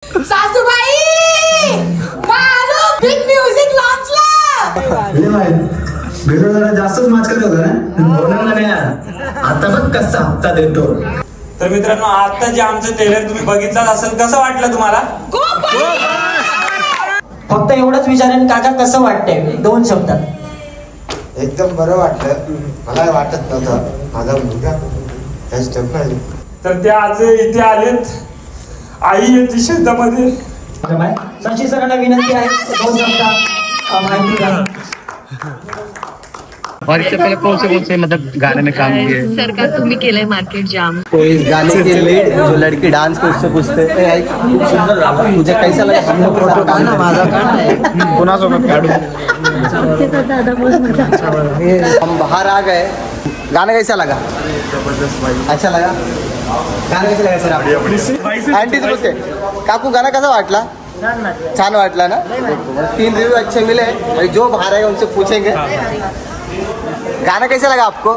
सासूबाई big music लॉन्चला भेटो जरा जास्तच माच करत होता ना बोलायला नाही आता बघ कसा हप्ता देतो. तर मित्रांनो आता जे आमचं ट्रेलर तुम्ही बघितलाच असेल, कसं वाटलं तुम्हाला? फक्त एवढंच विचारेन काका कसं वाटतंय दोन शब्दात. एकदम बरं वाटलं. मला वाटत नव्हतं माझा मुलगा त्या स्टेप नाही. तर ते आज इथे आलेत. आई येते शेतामध्ये. शशी सरांना विनंती आहे दोन शब्दात माहिती द्या. और इससे पहले कौन से मतलब गाने में काम किए? सर का तुम्ही केलंय मार्केट जाम. तो इस गाने के लीड जो लड़की डांस को उससे पूछते मुझे कैसा लगा? हम लोग फोटो काढना माझा काढना कोणासोबत काढू? हम बाहर आ गए. गाना कैसा लगा? अच्छा लगा. गाना कैसा लगा सर आपको? आंटी से पूछते काकू गाना कैसा वाटला? छान वाटला ना. 3 रिव्यू अच्छे मिले. जो बाहर आएगा उनसे पूछेंगे गाना कैसा लगा आपको?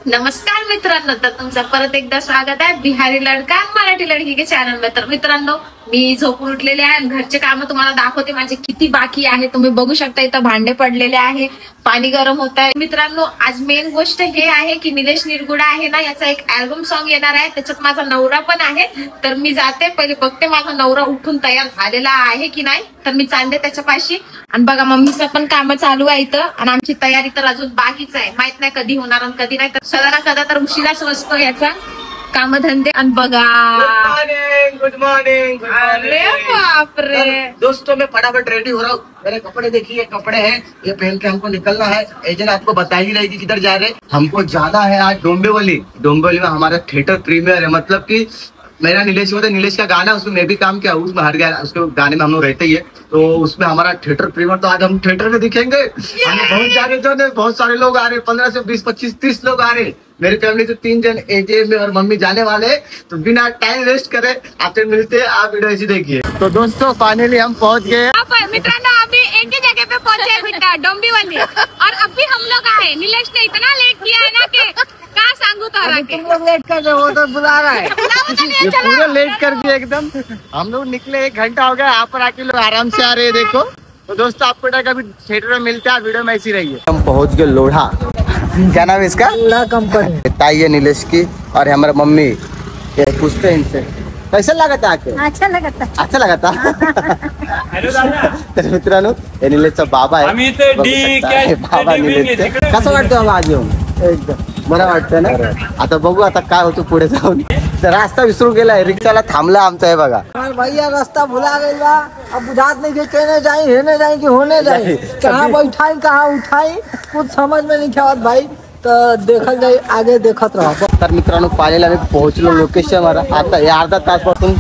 नमस्कार मित्रांनो, तर तुमचं परत एकदा स्वागत आहे बिहारी लडका मराठी लडकी के चॅनल वर. तर मित्रांनो मी झोपून उठलेले आहे आणि घरचे काम तुम्हाला दाखवते माझे किती बाकी आहे. तुम्ही बघू शकता इथं भांडे पडलेले आहे, पाणी गरम होत आहे. मित्रांनो आज मेन गोष्ट हे आहे की निलेश निरगुडा आहे ना, याचा एक अल्बम सॉन्ग येणार आहे. त्याच्यात माझा नवरा पण आहे. तर मी जाते पहिले बघते माझा नवरा उठून तयार झालेला आहे की नाही. तर मी चालते त्याच्यापाशी आणि बघा मम्मीचं पण काम चालू आहे इथं आणि आमची तयारी तर अजून बाकीच आहे. माहित नाही कधी होणार आणि कधी नाही. तर सदा ना कदा तर उशिराच असतो याचा कामधंदे. आणि बघा गुड मॉर्निंग. अरे बापरे दोस्तों मैं फटाफट रेडी हो रहा हूँ. मेरे कपड़े देखिए, कपड़े हैं ये पहन के हमको निकलना है. एजेंट आपको बता ही रही थी किधर जा रहे. हमको जाना है आज डोंबिवली. डोंबिवली में हमारा थिएटर प्रीमियर है. मतलब कि मेरा नीलेश होता है, नीलेश का गाना उसमें मैं भी काम किया. उसमें हर गया उसके गाने में हम लोग रहते ही है. तो उसमें हमारा थिएटर प्रीमियर. तो आज हम थिएटर में दिखेंगे. हमें बहुत सारे जो है बहुत सारे लोग आ रहे. 15 से 20, 25, 30 लोग आ रहे. मेरी फैमिली से 3 जन एजे में और मम्मी जाने वाले. तो बिना टाइम वेस्ट करे आपसे मिलते हैं. आप वीडियो ऐसी देखिए. तो दोस्तों फाइनली हम पहुंच गए. मित्रांनो अभी एक ही जगह पे पहुंचे बेटा डोंबिवली. और अभी हम लोग आए. नीलेश ने इतना लेट किया है ना कि क्या सांगू तारा के. तुम लोग लेट कर रहे हो तो बुला रहा है. ये पूरा लेट कर दिया एकदम. हम लोग निकले 1 घंटा हो गया. यहाँ पर आके लोग आराम से आ रहे हैं. देखो तो दोस्तों आपको कभी थिएटर में मिलते हैं. वीडियो में ऐसी रहिए. हम पहुंच गए लोढ़ा. क्या नाम है इसका? लोढ़ा कंपनी. ताई है नीलेश की और हमारा मम्मी. ये पूछते हैं इनसे कैसा लगा था आके? अच्छा लगा था. अच्छा लगा था. तर मित्रांनो हे निलेशचा बाबा आहे. आम्ही इथे बाबा निलेशचे. कसं वाटतं बाबा आज येऊन? एकदम बरं वाटतं ना. आता बघू आता काय होतं पुढे जाऊन. तर रास्ता विसरून गेलाय. रिक्षाला थांबला आमचा आहे बघा. भैया रास्ता भुला गया. अब बुझात नहीं कि कहने जाए हेने जाए कि होने जाए. कहाँ बैठाई कहाँ उठाई कुछ समझ में नहीं आवत भाई. तर देखत जाई आगे देखत राहा. तर मित्रांनो पाहिलेला आम्ही पोहोचलो लोकेशन वर. आता हे अर्धा तास पासून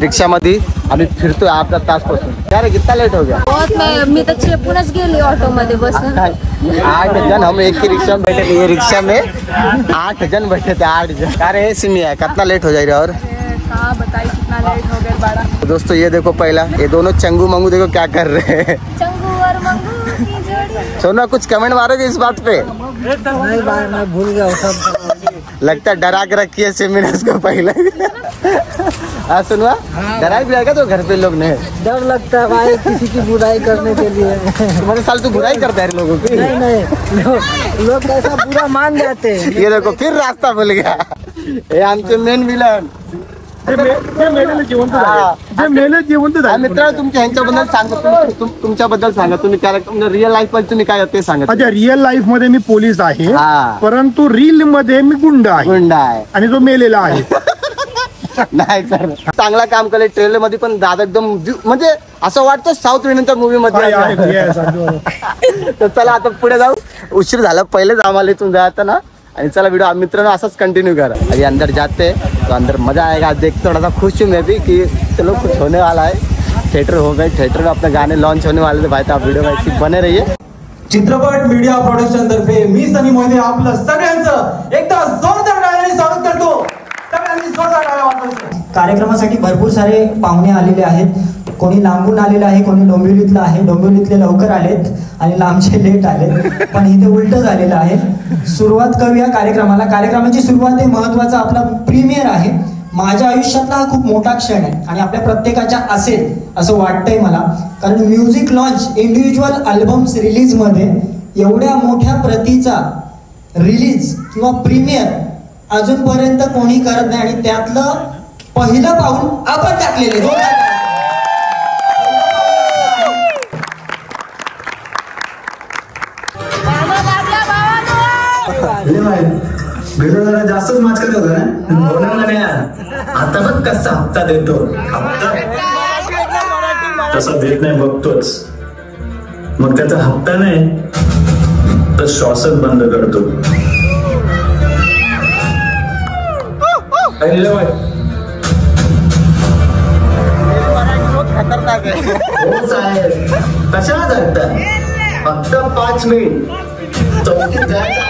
रिक्षामध्ये आम्ही फिरतोय. अर्धा तास पासून. अरे कितना लेट हो गया? बहुत मी तर चेपूनच गेली ऑटो मध्ये बसून. 8 जन हम एक ही रिक्शा में बैठे. ये रिक्शा में 8 जन बैठे थे. 8 जन. अरे सिमी है कितना लेट हो जाएगा. और बताइए कितना लेट हो गया बड़ा. दोस्तों ये देखो पहला ये दोनों चंगू मंगू देखो क्या कर रहे हैं. चंगू और मंगू की जोड़ी. सोना कुछ कमेंट मारोगे इस बात पे? नहीं भाई मैं भूल गया सब. लगता है डरा के रखी है सिमी को पहले. हाँ सुनवा डरा भी आएगा तो घर पे लोग ने डर लगता है भाई किसी की बुराई करने के लिए. तुम्हारे साल तू बुराई करता है लोगों की. नहीं लोग कैसा बुरा मान जाते हैं. ये देखो फिर रास्ता भूल गया. हे आमचे मेन विलन. मित्र तुमच्या ह्यांच्याबद्दल सांगा. तुमच्याबद्दल सांगा. तुम्ही कॅरेक्टर रिअल लाईफ मध्ये तुम्ही काय ते सांगा. अच्छा रिअल लाईफ मध्ये मी पोलीस आहे. परंतु रील मध्ये मी गुंड आहे आणि जो मेलेला आहे. नाही सर चांगला काम केलं. ट्रेलर मध्ये पण दादा एकदम म्हणजे असं वाटतं साऊथ इंडियनच्या मूवी मध्ये. तर चला आता पुढे जाऊ. उशीर झाला. पहिलेच आम्हाला इथून जायचं ना. आणि चला व्हिडिओ मित्रांनो असाच कंटिन्यू करा. अभी अंदर जाते तो अंदर मजा आएगा. देख थोड़ा सा खुश हूँ मैं भी कि चलो कुछ होने वाला है. थिएटर हो गए. थिएटर में अपने गाने लॉन्च होने वाले थे. भाई तो आप वीडियो में ऐसी बने रहिए. चित्रपट मीडिया प्रोडक्शन तर्फे मी सनी मोहिते आपलं सगळ्यांचं एकदा जोरदार टाळ्यांनी स्वागत करतो. सगळ्यांनी जोरदार टाळ्या वाजवायचं. कार्यक्रमासाठी भरपूर सारे पाहुणे आलेले आहेत. कोणी लांबून आलेलं आहे, कोणी डोंबिवलीतलं आहे. डोंबिवलीतले लवकर आलेत आणि लांबचे लेट आलेत, पण इथे उलट झालेलं आहे. सुरुवात करूया कार्यक्रमाला. कार्यक्रमाची सुरुवात आहे, महत्वाचा आपला प्रीमियर आहे. माझ्या आयुष्यातला हा खूप मोठा क्षण आहे आणि आपल्या प्रत्येकाच्या असेल असं वाटतंय मला, कारण म्युझिक लॉन्च, इंडिव्हिज्युअल अल्बम्स रिलीजमध्ये एवढ्या मोठ्या प्रतीचा रिलीज किंवा प्रीमियर अजूनपर्यंत कोणी करत नाही आणि त्यातलं पहिलं पाऊल आपण टाकलेले. जरा जास्तच माच करत होता ना. आता बघ कसा हप्ता देतो. हप्ता तसा देत नाही बघतोच, मग त्याचा हप्ता नाही तर श्वासच बंद करतो. हो साहेब, कशाला धरता? फक्त 5 मिनिट चौकीत जायचं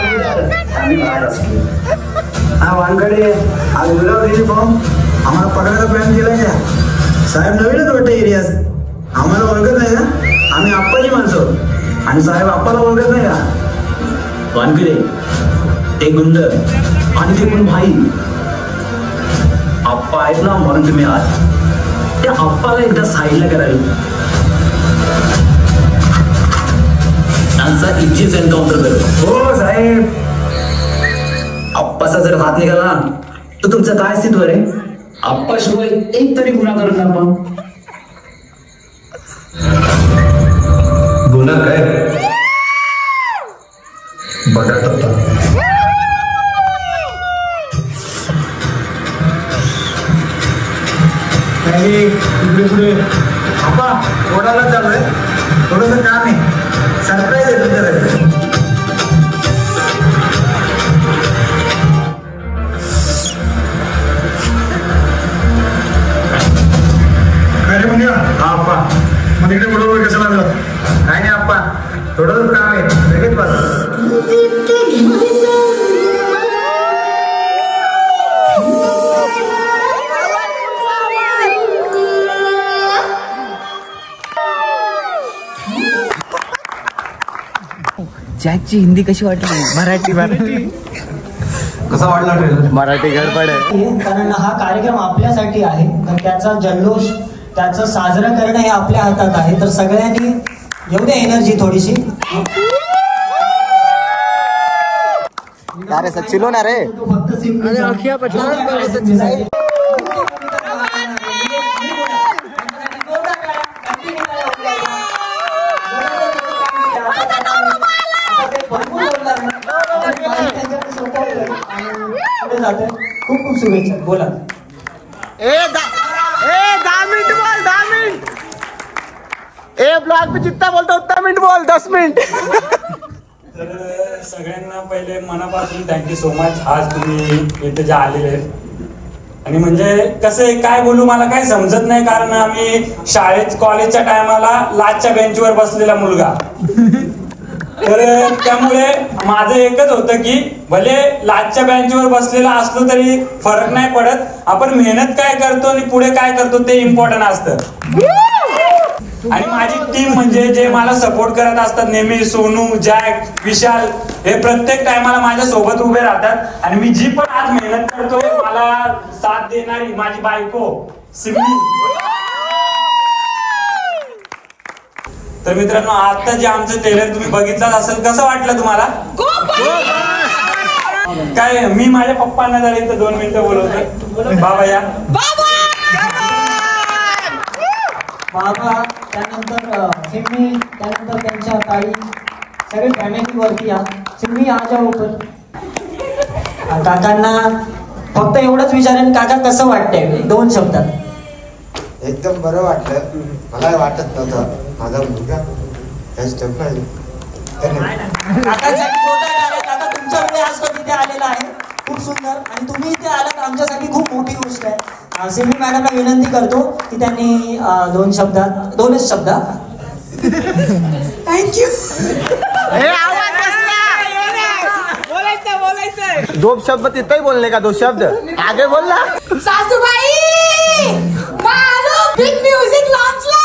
आम्ही बाहेर असतो. हा वानकडे आज बोलावली फॉर्म आम्हाला पकडायचा प्लॅन केलाय का? साहेब नवीनच वाटतं एरियात, आम्हाला ओळखत नाही का? आम्ही आप्पाची माणसं आणि साहेब आप्पाला ओळखत नाही का? वानकडे ते गुंड आणि ते पण भाई आप्पा आहेत ना, म्हणून तुम्ही आहात. त्या आप्पाला एकदा साईडला करायला त्यांचा इच्छित एन्काउंटर करतो. हो साहेब. आप्पाचा जर हात निघाला तर तुमचं काय अस्तित्व रे? आप्पाशिवाय एक तरी गुन्हा करत ना. गुन्हा काय? बटाटा. इकडे पुढे आप्पा ओढायला चालूय, थोडंसं काम आहे, सरप्राईज आहे तुमच्याकडे. अरे म्हणजे हा आप्पा, मग इकडे बरोबर कसं लागलं? काय नाही आप्पा, थोडंसं काम आहे, लगेच बस. जॅकची हिंदी कशी वाटली? मराठी कसा वाटला ट्रेलर? मराठी गडबड आहे. कारण हा कार्यक्रम आपल्यासाठी आहे, तर त्याचा जल्लोष, त्याचं साजरं करणं हे आपल्या हातात आहे. तर सगळ्यांनी एवढी एनर्जी थोडीशी. अरे सच्चिलो ना रे. खूप खूप शुभेच्छा. बोला. 10 मिनिट बोल, 10 मिनिट. ब्लॉग में जितना बोलता उतना मिनिट बोल, 10 मिनिट. तर सगळ्यांना पहिले मनापासून थँक्यू सो मच. आज तुम्ही इथे जे आलेले आहेत, आणि म्हणजे कसं आहे, काय बोलू मला काय समजत नाही, कारण आम्ही शाळेत कॉलेजच्या टायमाला लास्टच्या बेंचवर बसलेला मुलगा. तर त्यामुळे माझं एकच होतं की भले लास्टच्या बेंचवर बसलेला असलो तरी फरक नाही पडत, आपण मेहनत काय करतो आणि पुढे काय करतो ते इम्पॉर्टंट असतं. आणि माझी टीम म्हणजे जे मला सपोर्ट करत असतात नेहमी, सोनू, जॅक, विशाल, हे प्रत्येक टायमाला माझ्या सोबत उभे राहतात. आणि मी जी पण आज मेहनत करतो, मला साथ देणारी माझी बायको सिमी. तर मित्रांनो, आता जे आमचं ट्रेलर तुम्ही बघितलाच असेल, कसं वाटलं तुम्हाला? काय मी माझ्या पप्पांना जरा इथं 2 मिनिटं बोलवतो. बाबा या. बाबा, त्यानंतर सिम्मी, त्यानंतर त्यांच्या ताई, सगळी फॅमिली वरती या. सिम्मी आ जाओ ऊपर. काकांना फक्त एवढंच विचारेन, काका कसं वाटतंय 2 शब्दात? एकदम बरं वाटलं. मला वाटत नव्हतं माझा मुलगा त्या स्टेप नाही. काकासाठी काका तुमच्यामुळे आज तो तिथे आलेला आहे. खूप सुंदर. आणि तुम्ही इथे आलात आमच्यासाठी खूप मोठी गोष्ट आहे. सिमी मॅडमला विनंती करतो की त्यांनी 2 शब्दात, 2च शब्द. थँक्यू. 2 शब्द तिथे ही बोलने का, 2 शब्द आगे बोलना. सासूबाई, मालूम बिग म्युझिक लॉन्चला.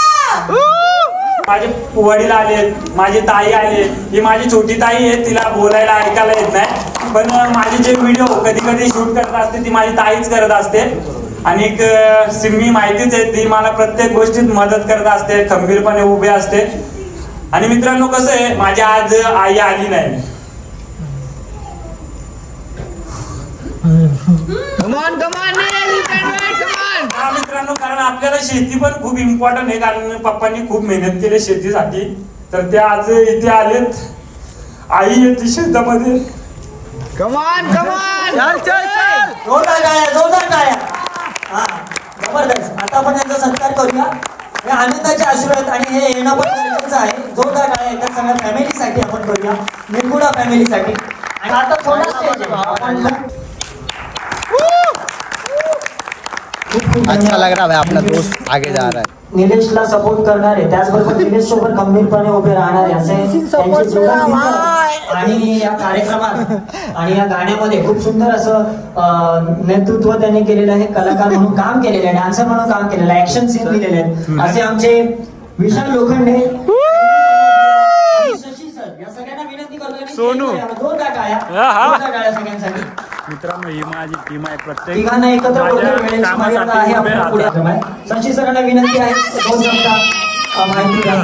माझे वडील आलेत, माझी ताई आली, ही माझी छोटी ताई आहे, तिला बोलायला ऐकायला येत नाही, पण माझे जे व्हिडिओ कधी कधी शूट करत असते ती माझी ताईच करत असते. आणि सिम्मी माहितीच आहे, ती मला प्रत्येक गोष्टीत मदत करत असते, खंबीरपणे उभे असते. आणि मित्रांनो कसं आहे, माझी आज आई आली नाही. मित्रांनो, कारण आपल्याला शेती पण खूप इम्पॉर्टंट आहे, कारण पप्पांनी खूप मेहनत केली शेतीसाठी, तर ते आज इथे आलेत. आई येते शेतामध्ये. कमान चल चल चल, जोरदार टाळ्या. हा, जबरदस्त. आता आपण यांचा सत्कार करूया. हे आनंदाचे अश्रू आहेत आणि हे येणं पण गरजेचं आहे. जोरदार टाळ्या एकदा सगळ्या फॅमिलीसाठी आपण करूया, निरगुडा फॅमिलीसाठी. आणि आता थोडा स्टेज आहे. अच्छा लग रहा है, अपना दोस्त आगे जा रहा है. निलेशला सपोर्ट करणारे, त्याचबरोबर निलेश सोबत गंभीरपणे उभे राहणारे असे त्यांचे जीवन आणि या कार्यक्रमात आणि या गाण्यामध्ये खूप सुंदर असं नेतृत्व त्यांनी केलेलं आहे. कलाकार म्हणून काम केलेलं आहे, डान्सर म्हणून काम केलेलं आहे, ऍक्शन सीन दिलेले आहेत. असे आमचे विशाल लोखंडे, शशी सर, या सगळ्यांना विनंती करतो. सोनू, जोरदार टाळ्या सगळ्यांसाठी. मित्रांनो, ही माझी टीम आहे. प्रत्येक तिघांना एकत्र वेळेची मर्यादा आहे. आपण पुढे शशी सरांना विनंती आहे, 2 शब्द माहिती द्या.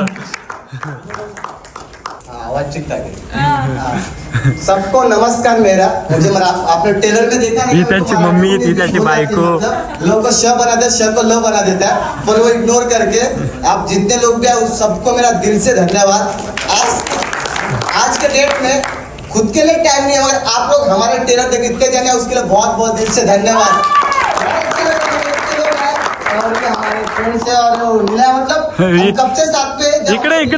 आवाज चिकता है. सबको नमस्कार मेरा. मुझे आपने टेलर में देखा नहीं, त्यांची मम्मी थी, त्याची बायको. लोग को श बना देते, श को ल बना देता है, पर वो इग्नोर करके आप जितने लोग भी आए उस सबको मेरा दिल से धन्यवाद. आज के डेट में खुद के लिए टाइम नहीं है, मगर आप लोग हमारे टेलर देख इतने जने उसके लिए बहुत बहुत दिल से धन्यवाद. और हमारे फ्रेंड्स है और मिला, मतलब हम कब से साथ में इकडे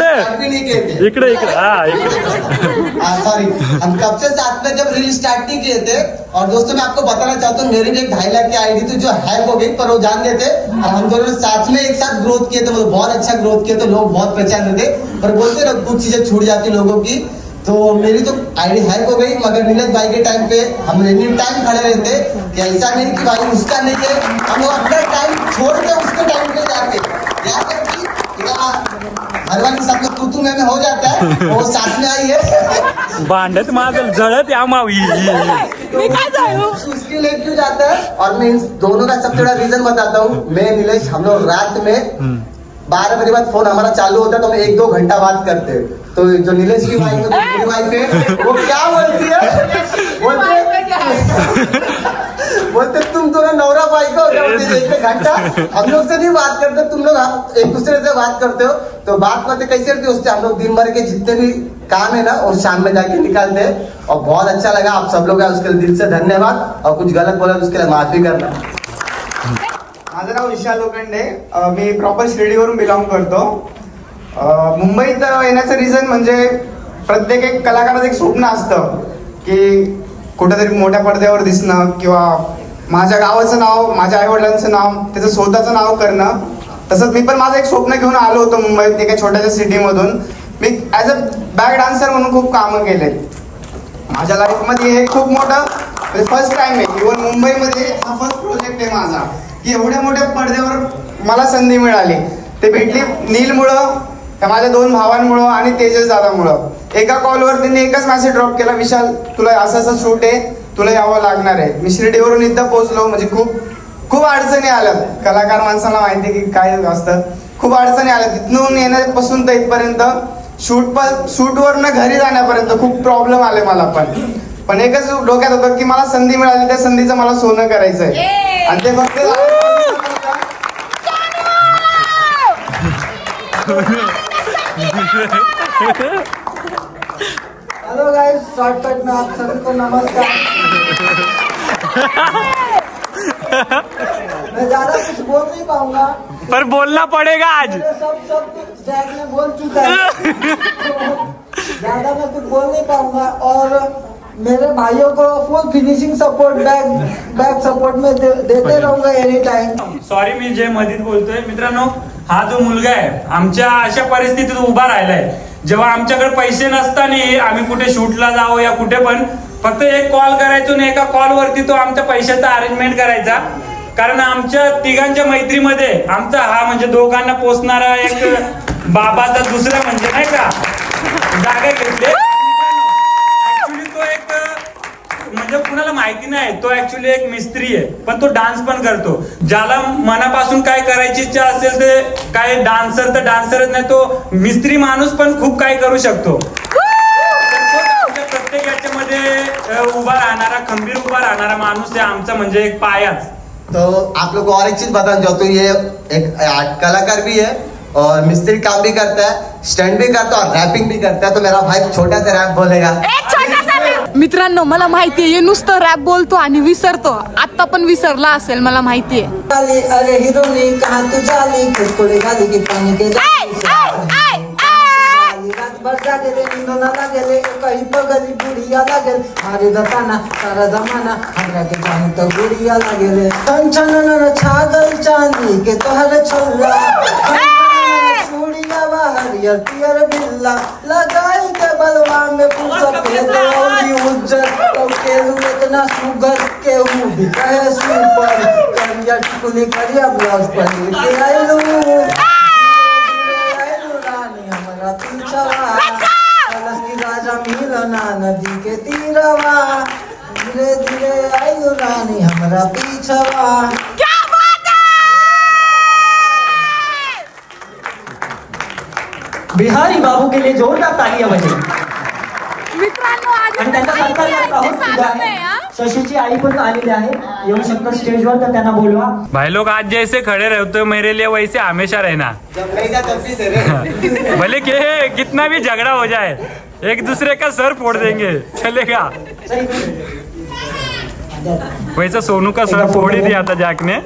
सॉरी, हम कब से साथ में जब रील स्टार्ट नहीं किए थे. और दोस्तों, मैं आपको बताना चाहता हूँ, मेरी भी 2.5 लाख की आईडी थी जो हैक हो गई, पर वो जान गए थे. और हम दोनों साथ में एक साथ ग्रोथ किए थे, मतलब बहुत अच्छा ग्रोथ किए थे. लोग बहुत पहचान रहे थे, पर बोलते ना कुछ चीजें छूट जाती लोगों की. तो मेरी तो आईडी हैक हो गई, मगर नीरज भाई के टाइम पे हम एनी टाइम खड़े रहते कि ऐसा नहीं कि भाई उसका नहीं है, हम लोग अपना टाइम छोड़ के उसके टाइम पे जाते. हर बार सब लोग तू में हो जाता है, वो साथ में आई है. भांडत मागल जळत या मावी. उसके लिए क्यों जाता है, और मैं इन दोनों का सबसे बड़ा रीजन बताता हूँ. मैं नीलेश, हम लोग रात में 12 बजे बाद फोन हमारा चालू होता है, तो हम 1-2 घंटा बात करते हैं. तो जो नीलेश की वाइफ है वो क्या बोलती है, बोलते तुम दोनों नौरा भाई को 1 घंटा हम लोग से नहीं बात करते, तुम लोग एक दूसरे से बात करते हो. तो बात करते कैसे करते, उससे हम लोग दिन भर के जितने भी काम है ना, और शाम में जाके निकालते हैं. और बहुत अच्छा लगा, आप सब लोग उसके लिए दिल से धन्यवाद. और कुछ गलत बोला उसके लिए माफी करना. माझं नाव विशाल लोखंडे, मी प्रॉपर शिर्डीवरून बिलॉंग करतो. मुंबईत येण्याचं रिझन म्हणजे प्रत्येक एक कलाकाराचं एक स्वप्न असतं की कुठेतरी मोठ्या पडद्यावर दिसणं, किंवा माझ्या गावाचं नाव, माझ्या आईवडिलांचं नाव, त्याचं स्वतःचं नाव करणं. तसंच मी पण माझं एक स्वप्न घेऊन आलो होतो मुंबईत, एका छोट्याशा सिटीमधून. मी ॲज अ बॅक डान्सर म्हणून खूप कामं केले. माझ्या लाईफमध्ये हे खूप मोठं फर्स्ट टाइम आहे. इव्हन मुंबईमध्ये हा फर्स्ट प्रोजेक्ट आहे माझा, की एवढ्या मोठ्या पडद्यावर मला संधी मिळाली. ते भेटली नीलमुळं, माझ्या 2 भावांमुळं आणि तेजस दादामुळं. एका कॉलवर त्यांनी एकच मेसेज ड्रॉप केला, विशाल तुला असं असं शूट आहे, तुला यावं लागणार आहे. मी शिर्डीवरून इथं पोहोचलो. म्हणजे खूप अडचणी आल्यात. कलाकार माणसाला माहिती आहे की काय असतं, खूप अडचणी आल्या. तिथून येण्यापासून तर इथपर्यंत शूटवरनं घरी जाण्यापर्यंत खूप प्रॉब्लेम आले मला. पण एकच डोक्यात होतं की मला संधी मिळाली, त्या संधीचं मला सोनं करायचंय. आणि ते फक्त हेलो गाइस, शॉर्टकट में आप सभी को नमस्कार. मैं ज्यादा कुछ बोल नहीं पाऊंगा, पर बोलना पड़ेगा आज. सब जैक ने बोल चुका है. ज्यादा मैं कुछ बोल नहीं पाऊंगा. और मेरे भाइयों को फुल फिनिशिंग सपोर्ट, बैक सपोर्ट में देते रहूंगा एनी टाइम. सॉरी, मी जय मधीत बोलतोय. मित्रांनो, हा जो मुलगा आहे आमच्या अशा परिस्थितीत उभा राहिलाय, जेव्हा आमच्याकडे पैसे नसताना आम्ही कुठे शूटला जावं या कुठे पण फक्त एक कॉल करायचो आणि एका कॉलवरती तो आमच्या पैशाचा अरेंजमेंट करायचा. कारण आमच्या तिघांच्या मैत्रीमध्ये आमचा हा म्हणजे दोघांना पोचणारा एक बाबाचा दुसरा म्हणजे नाही का जागा घेतली. ऍक्च्युली तो एक म्हणजे कुणाला माहिती नाही, तो ऍक्च्युली एक मिस्त्री आहे, पण तो डान्स पण करतो. ज्याला मनापासून काय करायची इच्छा असेल ते काय डान्सर तर डान्सरच नाही, तो मिस्त्री माणूस पण खूप काय करू शकतो. प्रत्येक याच्यामध्ये उभा राहणारा, खंबीर उभा राहणारा माणूस आहे आमचा म्हणजे एक पायाच. तो आप लोग को और एक चीज बताना चाहता हूँ, ये एक कलाकार भी है और मिस्त्री काम भी करता है, स्टंट भी करता है और रैपिंग भी करता है. तो मेरा भाई छोटा सा रैप बोलेगा. मित्रांनो मला माहितीये हे नुसतं रॅप बोलतो आणि विसरतो. आता पण विसरला असेल मला माहितीये. अरे हिरोनी कहाँ तू जाली कुड़े गाली के पानी के रातभर जागे रे निंदोना लागेले कहीं पगली बुढ़िया लागेल मारे दताना सारा जमाना हमरा के जान तो बुढ़िया लागेले छन छन छागल चांदी के तोहर छोला चूड़िया हरियर पियर बिल्ला लगाई के बलवा में पूछो पेली उज्जत तो केलू इतना सुगर के हूँ भी कहे सुपर करिया टिकुली करिया ब्लाउज पहन के आइलू रानी हमरा पीछवा कलश की राजा मिलना नदी के तीरवा धीरे धीरे आइलू रानी हमरा पीछवा. बिहारी बाबू के लिए जोरदार तालियां बजें. मित्रांनो आणि त्यांचा सत्कार करत आहोत. सुद्धा आहे शशीची आई पण आलेली आहे, येऊ शकतात स्टेजवर, तर त्यांना बोलवा. भाई लोग आज जैसे खड़े रहते हो मेरे लिए वैसे हमेशा रहना. भले के कितना भी झगड़ा हो जाए एक दूसरे का सर फोड़ देंगे चलेगा. वैसा सोनू का सर फोड़ ही दिया था जैक ने.